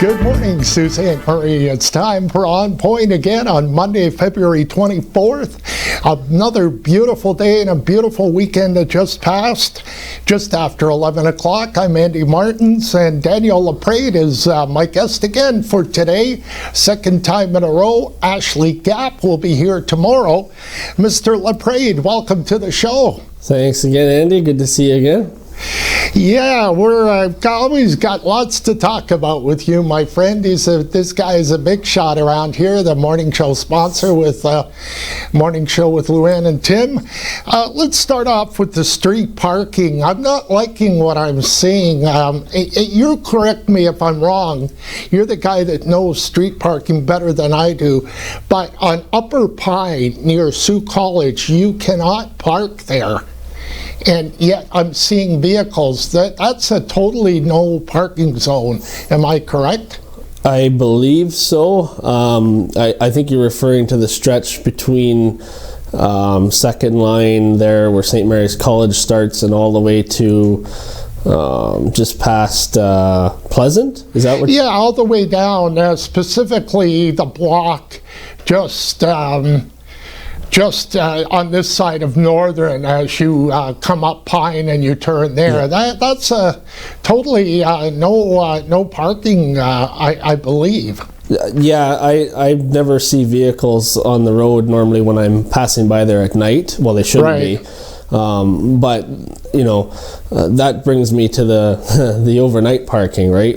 Good morning, Susie and Murray. It's time for On Point again on Monday, February 24th. Another beautiful day and a beautiful weekend that just passed. Just after 11 o'clock, I'm Andy Martins, and Daniel LaPrade is my guest again for today. Second time in a row. Ashley Gapp will be here tomorrow. Mr. LaPrade, welcome to the show. Thanks again, Andy. Good to see you again. Yeah, we're always got lots to talk about with you, my friend. This guy is a big shot around here, the morning show sponsor with Morning Show with Luann and Tim. Let's start off with the street parking. I'm not liking what I'm seeing. You correct me if I'm wrong. You're the guy that knows street parking better than I do. But on Upper Pine near Sioux College, you cannot park there. And yet I'm seeing vehicles. That's a totally no parking zone. Am I correct? I believe so. I think you're referring to the stretch between Second Line there where St. Mary's College starts and all the way to just past Pleasant? Is that what? Yeah, all the way down, specifically the block just on this side of Northern as you come up Pine and you turn there. Yeah. That's totally no parking, I believe. Yeah, I never see vehicles on the road normally when I'm passing by there at night. Well, they shouldn't be. But, you know, that brings me to the overnight parking, right?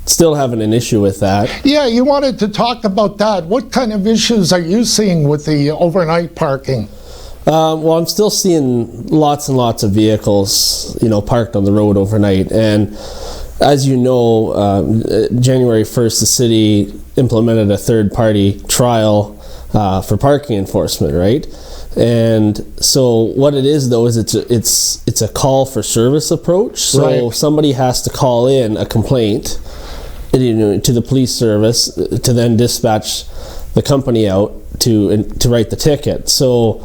Still having an issue with that. Yeah, you wanted to talk about that. What kind of issues are you seeing with the overnight parking? Well, I'm still seeing lots and lots of vehicles, parked on the road overnight. And as you know, January 1st, the city implemented a third-party trial for parking enforcement, right? And so what it is, though, is it's a call for service approach. So somebody has to call in a complaint to the police service to then dispatch the company out to write the ticket. So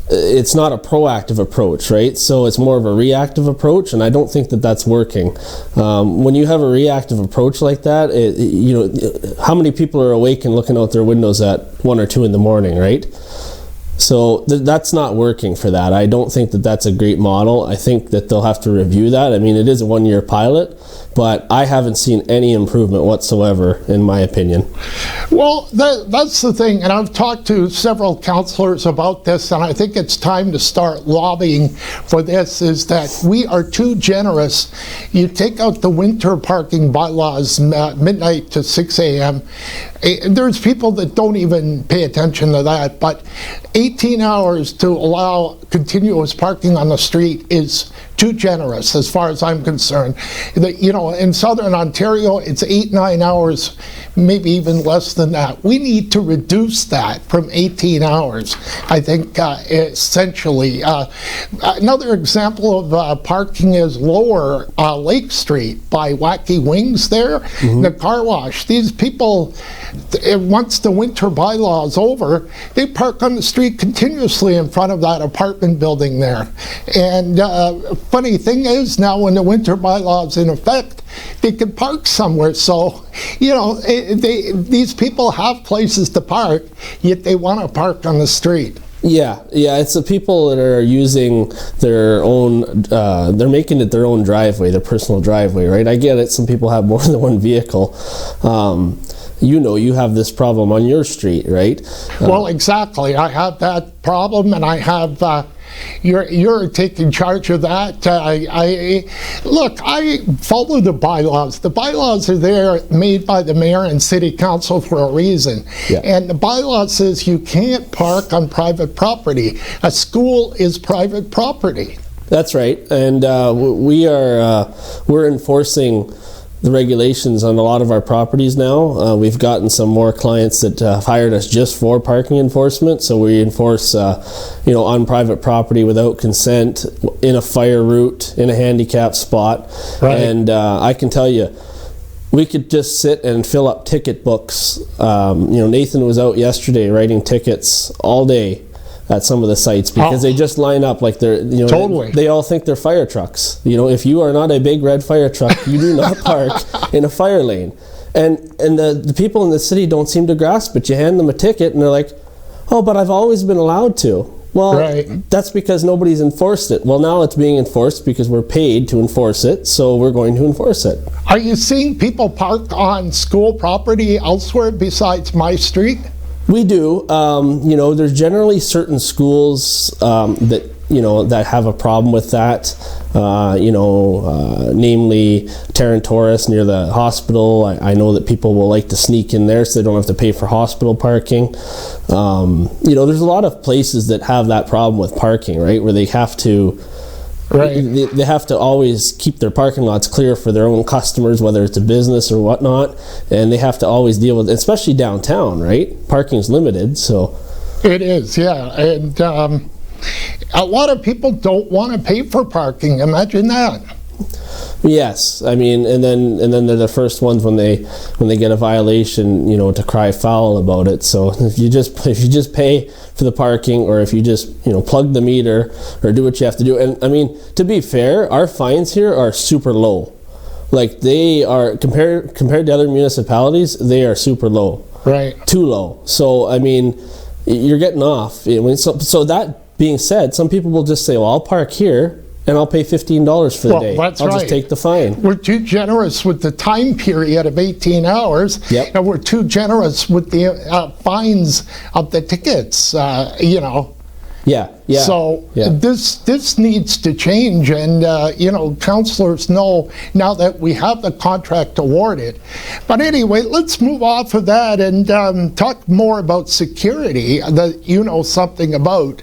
it's not a proactive approach, right? So it's more of a reactive approach, and I don't think that that's working. When you have a reactive approach like that, how many people are awake and looking out their windows at 1 or 2 in the morning, right? So that's not working for that. I don't think that that's a great model. I think that they'll have to review that. I mean, it is a 1-year pilot, but I haven't seen any improvement whatsoever, in my opinion. Well, that's the thing, and I've talked to several councillors about this, and I think it's time to start lobbying for this, is that we are too generous. You take out the winter parking bylaws, midnight to 6 a.m. There's people that don't even pay attention to that, but 18 hours to allow continuous parking on the street is too generous as far as I'm concerned. In Southern Ontario, it's 8-9 hours, maybe even less than that. We need to reduce that from 18 hours, I think, essentially. Another example of parking is Lower Lake Street by Wacky Wings there, the car wash. These people, once the winter bylaw is over, they park on the street continuously in front of that apartment building there. And funny thing is, now when the winter bylaw is in effect, they can park somewhere. So, these people have places to park, yet they want to park on the street. Yeah, it's the people that are using their own, they're making it their own driveway, their personal driveway, right? I get it, some people have more than one vehicle. You have this problem on your street, right? Well, exactly. I have that problem, and I have you're taking charge of that. I follow the bylaws. The bylaws are there, made by the mayor and city council for a reason. Yeah. And the bylaw says you can't park on private property. A school is private property. That's right, and we're enforcing the regulations on a lot of our properties now. We've gotten some more clients that have hired us just for parking enforcement. So we enforce, on private property without consent, in a fire route, in a handicap spot. Right. And I can tell you, we could just sit and fill up ticket books. Nathan was out yesterday writing tickets all day at some of the sites because they just line up like they're, totally. They all think they're fire trucks. If you are not a big red fire truck, you do not park in a fire lane. And the people in the city don't seem to grasp it. You hand them a ticket and they're like, oh, but I've always been allowed to. Well, that's because nobody's enforced it. Well, now it's being enforced because we're paid to enforce it, so we're going to enforce it. Are you seeing people park on school property elsewhere besides my street? We do. There's generally certain schools that that have a problem with that. Namely Tarantoris near the hospital. I know that people will like to sneak in there so they don't have to pay for hospital parking. There's a lot of places that have that problem with parking, right? Where they have to they have to always keep their parking lots clear for their own customers, whether it's a business or whatnot, and they have to always deal with, especially downtown, right? Parking's limited, so. It is, yeah, and a lot of people don't want to pay for parking. Imagine that. Yes, I mean, and then they're the first ones when they get a violation, to cry foul about it. So if you just pay for the parking, or if you just plug the meter or do what you have to do, and I mean, to be fair, our fines here are super low. Like, they are compared to other municipalities, they are super low. Right. Too low. So I mean, you're getting off. So that being said, some people will just say, well, I'll park here and I'll pay $15 for the day. I'll just take the fine. We're too generous with the time period of 18 hours, and we're too generous with the fines of the tickets, Yeah. So this needs to change, and councillors know now that we have the contract awarded. But anyway, let's move off of that and talk more about security that you know something about.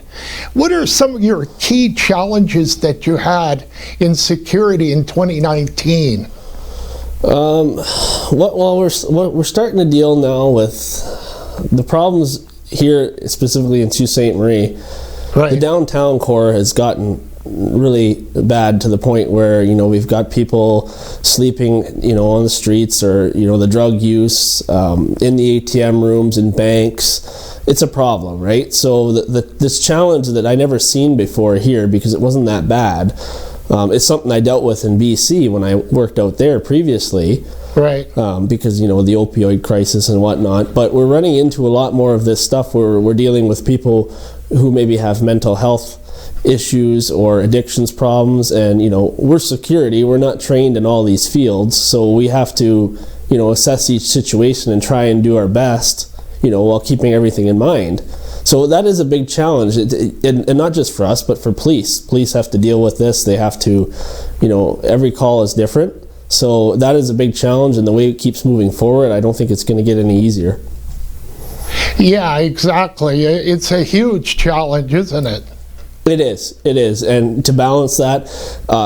What are some of your key challenges that you had in security in 2019? We're starting to deal now with the problems here, specifically in Sault Ste. Marie. Right. The downtown core has gotten really bad to the point where we've got people sleeping on the streets, or the drug use in the ATM rooms and banks. It's a problem, right? So this challenge that I never seen before here, because it wasn't that bad, is something I dealt with in BC when I worked out there previously. Right. Because the opioid crisis and whatnot. But we're running into a lot more of this stuff where we're dealing with people who maybe have mental health issues or addictions problems, and we're security, we're not trained in all these fields, so we have to assess each situation and try and do our best while keeping everything in mind. So that is a big challenge, and not just for us, but for police have to deal with this. They have to every call is different, so that is a big challenge, and the way it keeps moving forward, I don't think it's going to get any easier. Yeah, exactly. It's a huge challenge, isn't it? It is. And to balance that,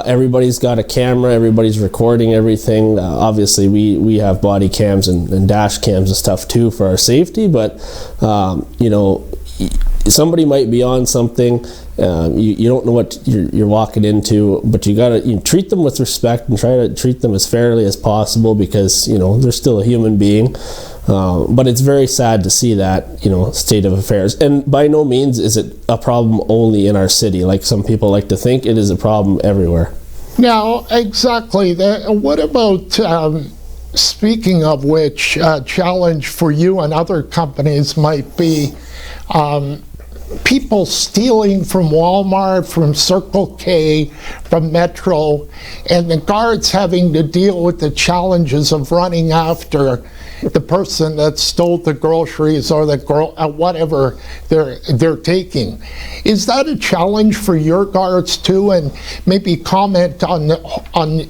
everybody's got a camera, everybody's recording everything. Obviously, we have body cams and dash cams and stuff too for our safety, but, somebody might be on something, you don't know what you're walking into, but you gotta treat them with respect and try to treat them as fairly as possible, because, they're still a human being. But it's very sad to see that, state of affairs. And by no means is it a problem only in our city, like some people like to think. It is a problem everywhere. Now, exactly. What about, speaking of which, challenge for you and other companies might be people stealing from Walmart, from Circle K, from Metro, and the guards having to deal with the challenges of running after the person that stole the groceries or the whatever they're taking. Is that a challenge for your guards too? And maybe comment on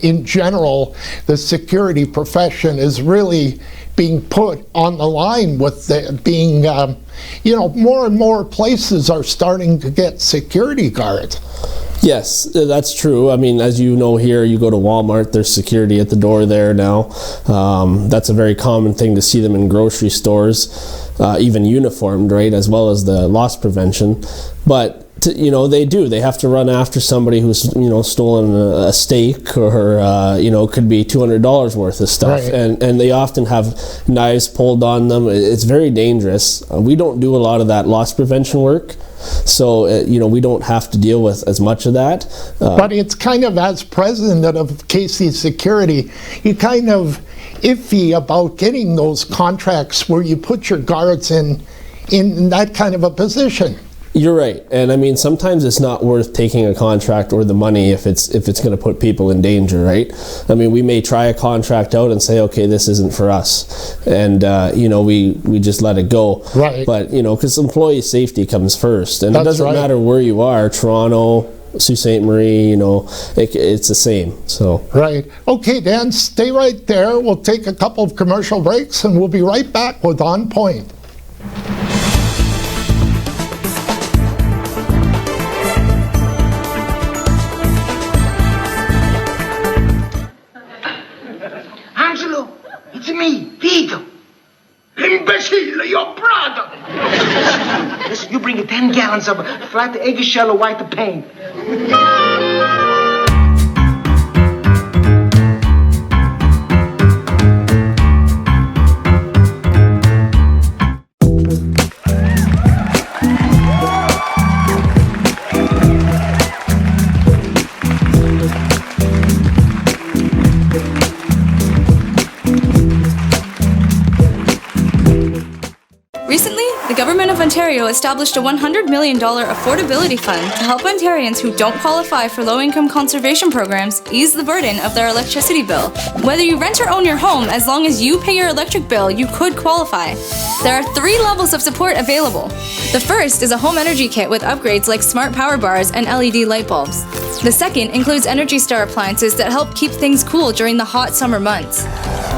in general, the security profession is really being put on the line with being, more and more places are starting to get security guards. Yes, that's true. I mean, as you know, here you go to Walmart, there's security at the door there now. That's a very common thing to see them in grocery stores, even uniformed, right, as well as the loss prevention. But they have to run after somebody who's stolen a steak, or could be $200 worth of stuff, right. and they often have knives pulled on them. It's very dangerous. We don't do a lot of that loss prevention work, so we don't have to deal with as much of that. But it's kind of, as president of Casey Security, you kind of iffy about getting those contracts where you put your guards in that kind of a position. You're right, and I mean sometimes it's not worth taking a contract or the money if it's going to put people in danger, right? I mean, we may try a contract out and say, okay, this isn't for us, and we just let it go. Right. But because employee safety comes first, and That's it doesn't right. matter where you are, Toronto, Sault Ste. Marie, it's the same. So. Right. Okay, Dan, stay right there. We'll take a couple of commercial breaks, and we'll be right back with On Point. Angelo, it's me, Vito. Imbecile, your brother. Listen, you bring 10 gallons of flat eggshell or white paint. Recently, the Government of Ontario established a $100 million affordability fund to help Ontarians who don't qualify for low-income conservation programs ease the burden of their electricity bill. Whether you rent or own your home, as long as you pay your electric bill, you could qualify. There are 3 levels of support available. The first is a home energy kit with upgrades like smart power bars and LED light bulbs. The second includes Energy Star appliances that help keep things cool during the hot summer months.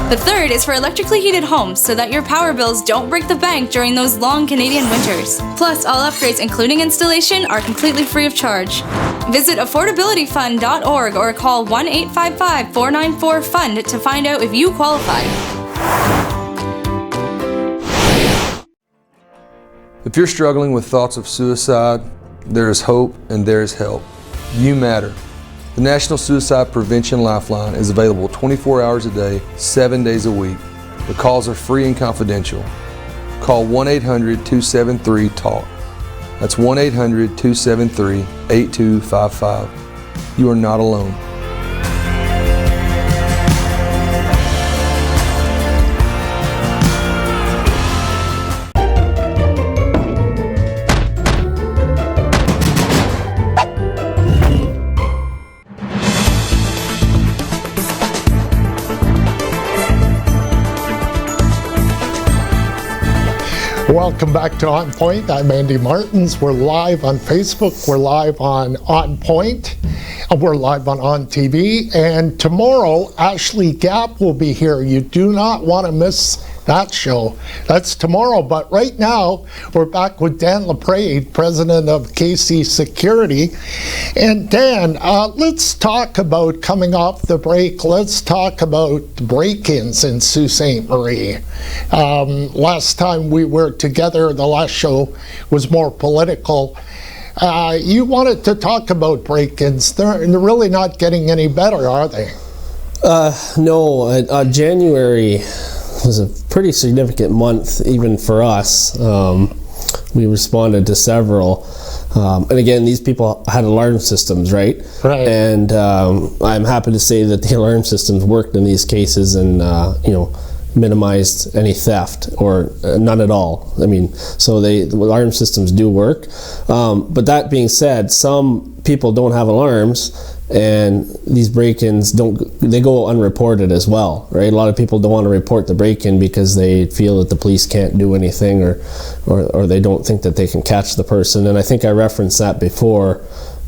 The third is for electrically heated homes so that your power bills don't break the bank during those long Canadian winters. Plus, all upgrades, including installation, are completely free of charge. Visit affordabilityfund.org or call 1-855-494-FUND to find out if you qualify. If you're struggling with thoughts of suicide, there is hope and there is help. You matter. The National Suicide Prevention Lifeline is available 24 hours a day, 7 days a week. The calls are free and confidential. Call 1-800-273-TALK. That's 1-800-273-8255. You are not alone. Welcome back to On Point. I'm Andy Martins. We're live on Facebook. We're live on ONNPoint. We're live on TV. And tomorrow, Ashley Gapp will be here. You do not want to miss that show. That's tomorrow. But right now, we're back with Dan LaPrade, president of KC Security. And Dan, let's talk about, coming off the break, let's talk about break-ins in Sault Ste. Marie. Last time we were together, the last show was more political. You wanted to talk about break-ins. They're really not getting any better, are they? No. January was a pretty significant month, even for us. We responded to several. And again, these people had alarm systems, right? Right. And I'm happy to say that the alarm systems worked in these cases and, minimized any theft or none at all. I mean, so the alarm systems do work. But that being said, some people don't have alarms, and these break-ins they go unreported as well, right? A lot of people don't want to report the break-in because they feel that the police can't do anything or they don't think that they can catch the person. And I think I referenced that before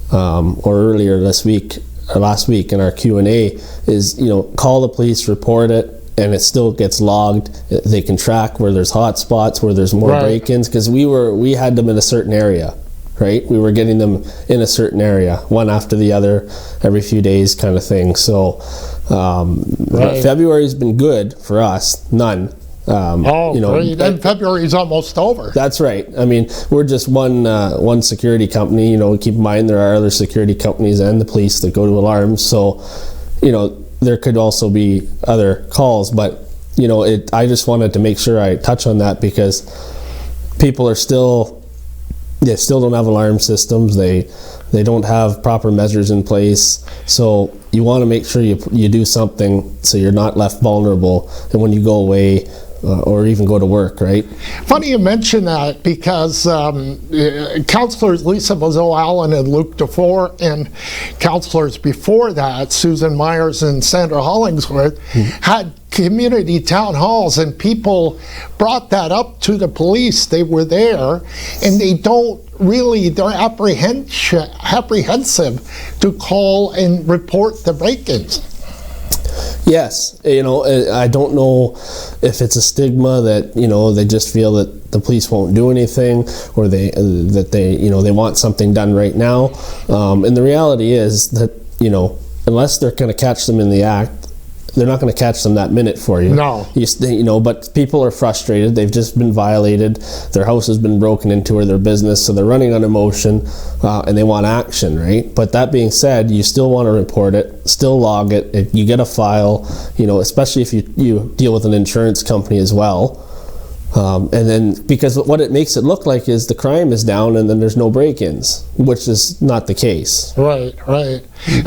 or earlier last week in our Q&A is, call the police, report it, and it still gets logged. They can track where there's hot spots, where there's more break-ins, because we had them in a certain area, right? We were getting them in a certain area, one after the other, every few days kind of thing. So February's been good for us, none. Great. And February's almost over. That's right. I mean, we're just one security company. Keep in mind there are other security companies and the police that go to alarms. So, there could also be other calls, but I just wanted to make sure I touch on that because people are still don't have alarm systems. They They don't have proper measures in place. So you want to make sure you do something so you're not left vulnerable, and when you go away or even go to work, right? Funny you mention that, because councillors Lisa Bozo Allen and Luke DeFore, and councillors before that, Susan Myers and Sandra Hollingsworth, had community town halls, and people brought that up to the police. They were there, and they're apprehensive to call and report the break-ins. Yes, I don't know if it's a stigma that they just feel that the police won't do anything, or they want something done right now. And the reality is that unless they're going to catch them in the act, they're not going to catch them that minute for you. No. But people are frustrated. They've just been violated. Their house has been broken into, or their business, so they're running on emotion, and they want action, right? But that being said, you still want to report it, still log it. If you get a file, especially if you deal with an insurance company as well. And then, because what it makes it look like is the crime is down and then there's no break-ins, which is not the case. Right.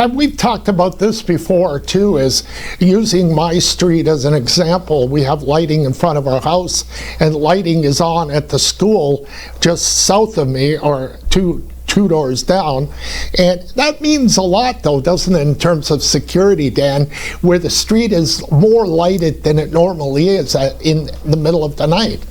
And we've talked about this before too, is using my street as an example. We have lighting in front of our house, and lighting is on at the school just south of me, or two doors down. And that means a lot, though, doesn't it, in terms of security, Dan, where the street is more lighted than it normally is in the middle of the night.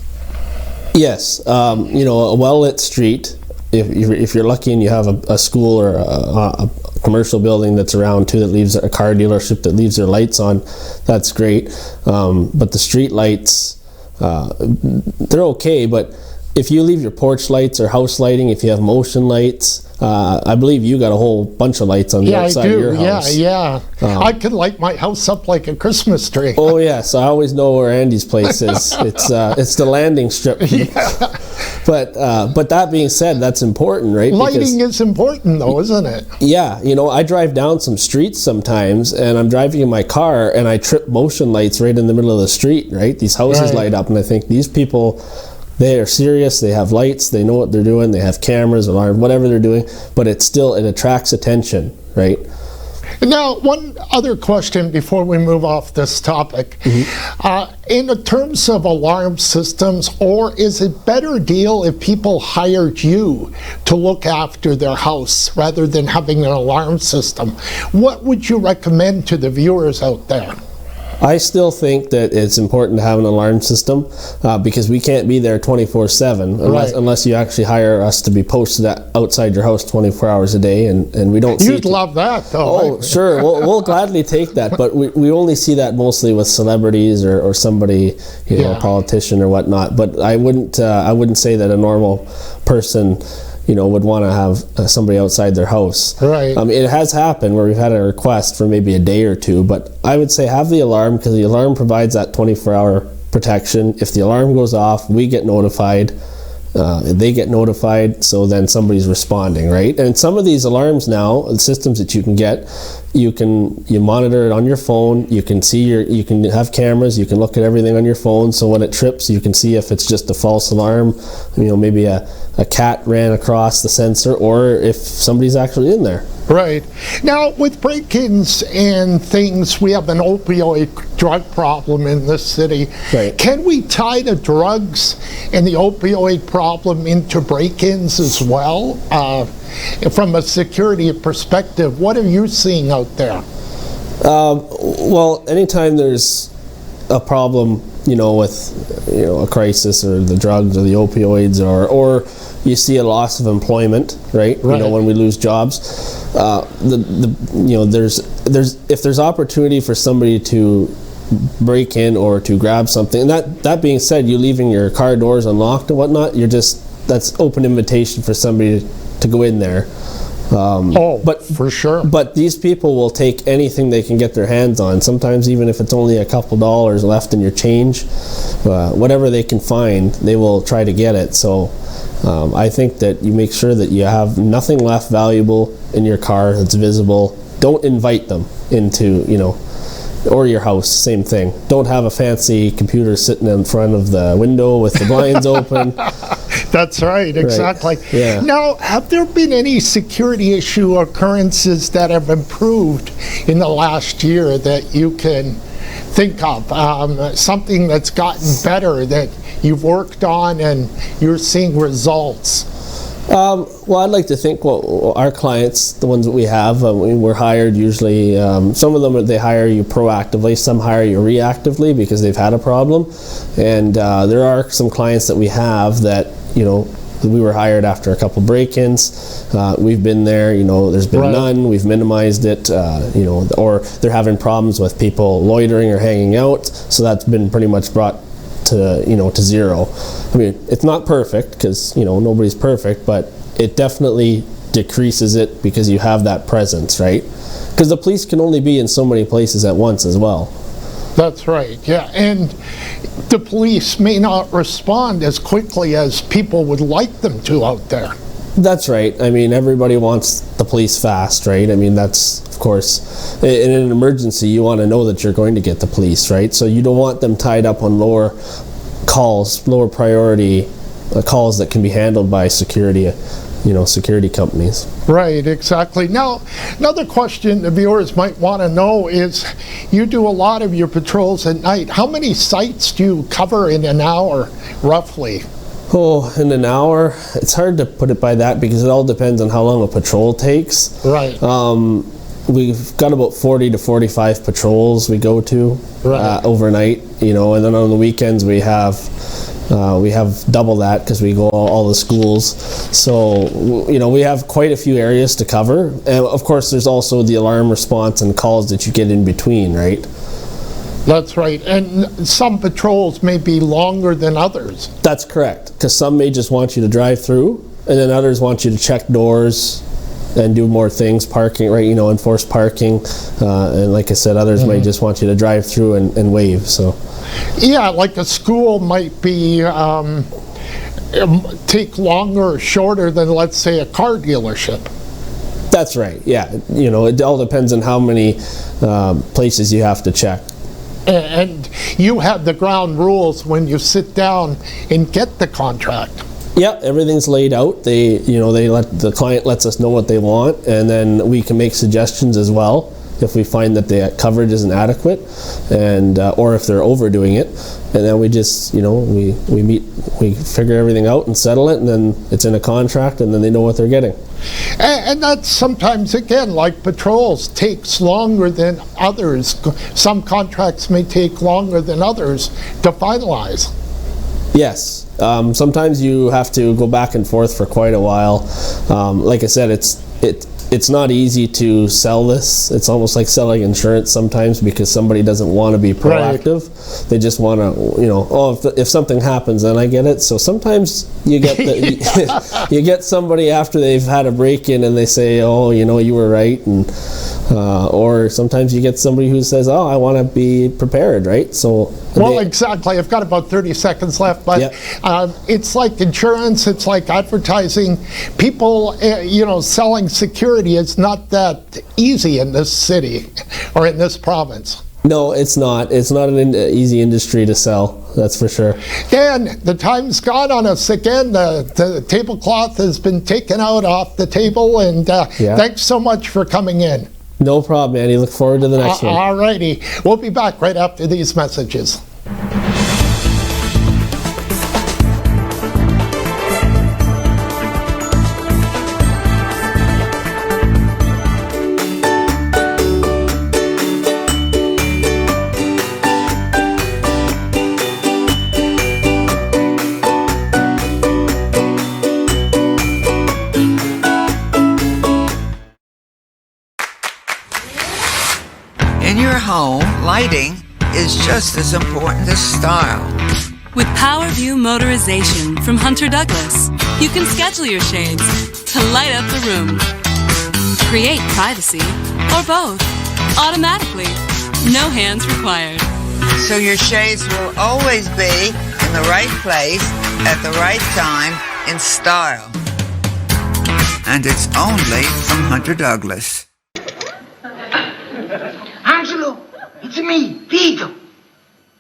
Yes, a well-lit street, if you're lucky and you have a school or a commercial building that's around too, that leaves a car dealership that leaves their lights on, that's great. But the street lights, they're okay, but if you leave your porch lights or house lighting, if you have motion lights, I believe you got a whole bunch of lights on the outside of your house. Yeah. I can light my house up like a Christmas tree. Oh yes, I always know where Andy's place is. It's the landing strip. Yeah. But that being said, that's important, right? Lighting is important, though, isn't it? Yeah, I drive down some streets sometimes, and I'm driving in my car, and I trip motion lights right in the middle of the street. Right, these houses light up, and I think these people, they are serious, they have lights, they know what they're doing, they have cameras, alarm, whatever they're doing, but it attracts attention, right? Now, one other question before we move off this topic. In terms of alarm systems, or is it better deal if people hired you to look after their house rather than having an alarm system? What would you recommend to the viewers out there? I still think that it's important to have an alarm system, because we can't be there 24/7 unless you actually hire us to be posted outside your house 24 hours a day, and we don't see You'd love that, though. Oh, right? Sure. We'll gladly take that, but we only see that mostly with celebrities or somebody, a politician or whatnot. But I wouldn't say that a normal person would want to have somebody outside their house. Right. It has happened where we've had a request for maybe a day or two, but I would say have the alarm, because the alarm provides that 24-hour protection. If the alarm goes off, we get notified. They get notified, so then somebody's responding, right? And some of these alarms now, the systems that you can get, you monitor it on your phone. You can have cameras. You can look at everything on your phone. So when it trips, you can see if it's just a false alarm. Maybe a cat ran across the sensor, or if somebody's actually in there. Right. Now, with break-ins and things, we have an opioid drug problem in this city. Right. Can we tie the drugs and the opioid problem into break-ins as well? From a security perspective, what are you seeing out there? Well, anytime there's a problem, with a crisis, or the drugs or the opioids, or you see a loss of employment, right? When we lose jobs, if there's opportunity for somebody to break in or to grab something, and that being said, you leaving your car doors unlocked and whatnot, that's open invitation for somebody to go in there. But for sure. But these people will take anything they can get their hands on. Sometimes even if it's only a couple dollars left in your change, whatever they can find, they will try to get it. So I think that you make sure that you have nothing left valuable in your car that's visible. Don't invite them into, or your house, same thing. Don't have a fancy computer sitting in front of the window with the blinds open. That's right, exactly. Yeah. Now, have there been any security issue occurrences that have improved in the last year that you can think of? Something that's gotten better that you've worked on and you're seeing results? Well, I'd like to think our clients, the ones that we have, we're hired usually, some of them they hire you proactively, some hire you reactively because they've had a problem. And there are some clients that we have that, we were hired after a couple break-ins. We've been there, there's been none, we've minimized it, or they're having problems with people loitering or hanging out. So that's been pretty much brought to zero. I mean, it's not perfect because nobody's perfect, but it definitely decreases it because you have that presence, right? Because the police can only be in so many places at once as well. That's right, yeah. And the police may not respond as quickly as people would like them to out there. That's right. I mean, everybody wants the police fast, right? I mean, that's, of course, in an emergency, you want to know that you're going to get the police, right? So you don't want them tied up on lower priority calls that can be handled by security companies. Right, exactly. Now, another question the viewers might want to know is, you do a lot of your patrols at night. How many sites do you cover in an hour, roughly? Oh, in an hour? It's hard to put it by that because it all depends on how long a patrol takes. Right. We've got about 40 to 45 patrols we go to overnight, and then on the weekends we have double that because we go all the schools. So, we have quite a few areas to cover. And of course, there's also the alarm response and calls that you get in between, right? That's right. And some patrols may be longer than others. That's correct, because some may just want you to drive through, and then others want you to check doors and do more things, parking, right, enforce parking. And like I said, others may just want you to drive through and wave, so. Yeah, like a school might be take longer or shorter than, let's say, a car dealership. That's right, yeah. It all depends on how many places you have to check. And you have the ground rules when you sit down and get the contract. Yeah, everything's laid out. The client lets us know what they want, and then we can make suggestions as well if we find that the coverage isn't adequate, and or if they're overdoing it. And then we just, we meet, we figure everything out and settle it, and then it's in a contract, and then they know what they're getting. And that's sometimes, again, like patrols, takes longer than others. Some contracts may take longer than others to finalize. Yes. Sometimes you have to go back and forth for quite a while. Like I said, it's not easy to sell this. It's almost like selling insurance sometimes because somebody doesn't want to be proactive. Right. They just want to, if something happens, then I get it. So sometimes you get you get somebody after they've had a break-in and they say, you were right, and or sometimes you get somebody who says, I want to be prepared, right? So. Well, exactly. I've got about 30 seconds left, but it's like insurance, it's like advertising. People, selling security is not that easy in this city or in this province. No, it's not. It's not an easy industry to sell, that's for sure. Dan, the time's gone on us again. The tablecloth has been taken out off the table, and thanks so much for coming in. No problem, Andy. Look forward to the next one. All righty. We'll be back right after these messages. In your home, lighting is just as important as style. With PowerView Motorization from Hunter Douglas, you can schedule your shades to light up the room. Create privacy, or both, automatically. No hands required. So your shades will always be in the right place at the right time in style. And it's only from Hunter Douglas. Angelo, it's me, Vito.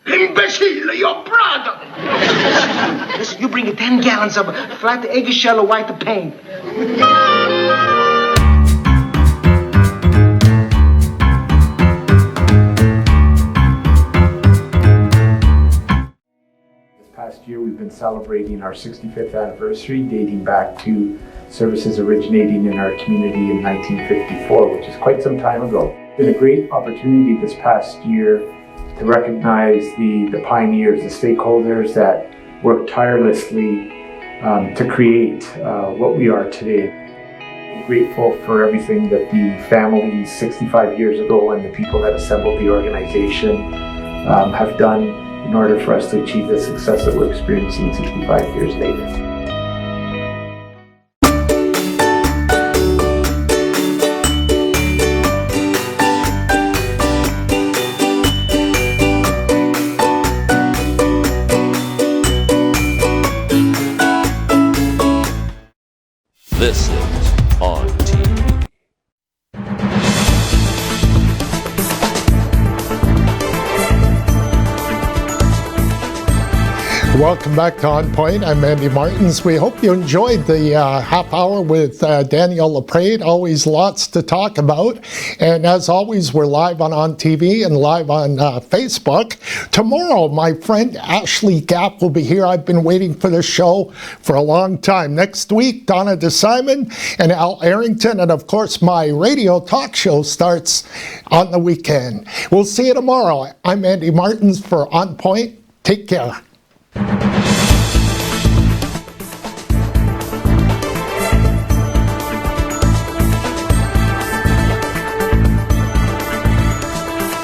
Imbecile, your brother! Listen, you bring 10 gallons of flat eggshell white paint. Past year we've been celebrating our 65th anniversary, dating back to services originating in our community in 1954, which is quite some time ago. It's been a great opportunity this past year to recognize the pioneers, the stakeholders that worked tirelessly to create what we are today. I'm grateful for everything that the families 65 years ago and the people that assembled the organization have done in order for us to achieve the success that we're experiencing 65 years later. This is On TV. Welcome back to On Point. I'm Andy Martins. We hope you enjoyed the half hour with Daniel LaPrade. Always lots to talk about. And as always, we're live on TV and live on Facebook. Tomorrow, my friend Ashley Gapp will be here. I've been waiting for this show for a long time. Next week, Donna DeSimon and Al Arrington. And of course, my radio talk show starts on the weekend. We'll see you tomorrow. I'm Andy Martins for On Point. Take care.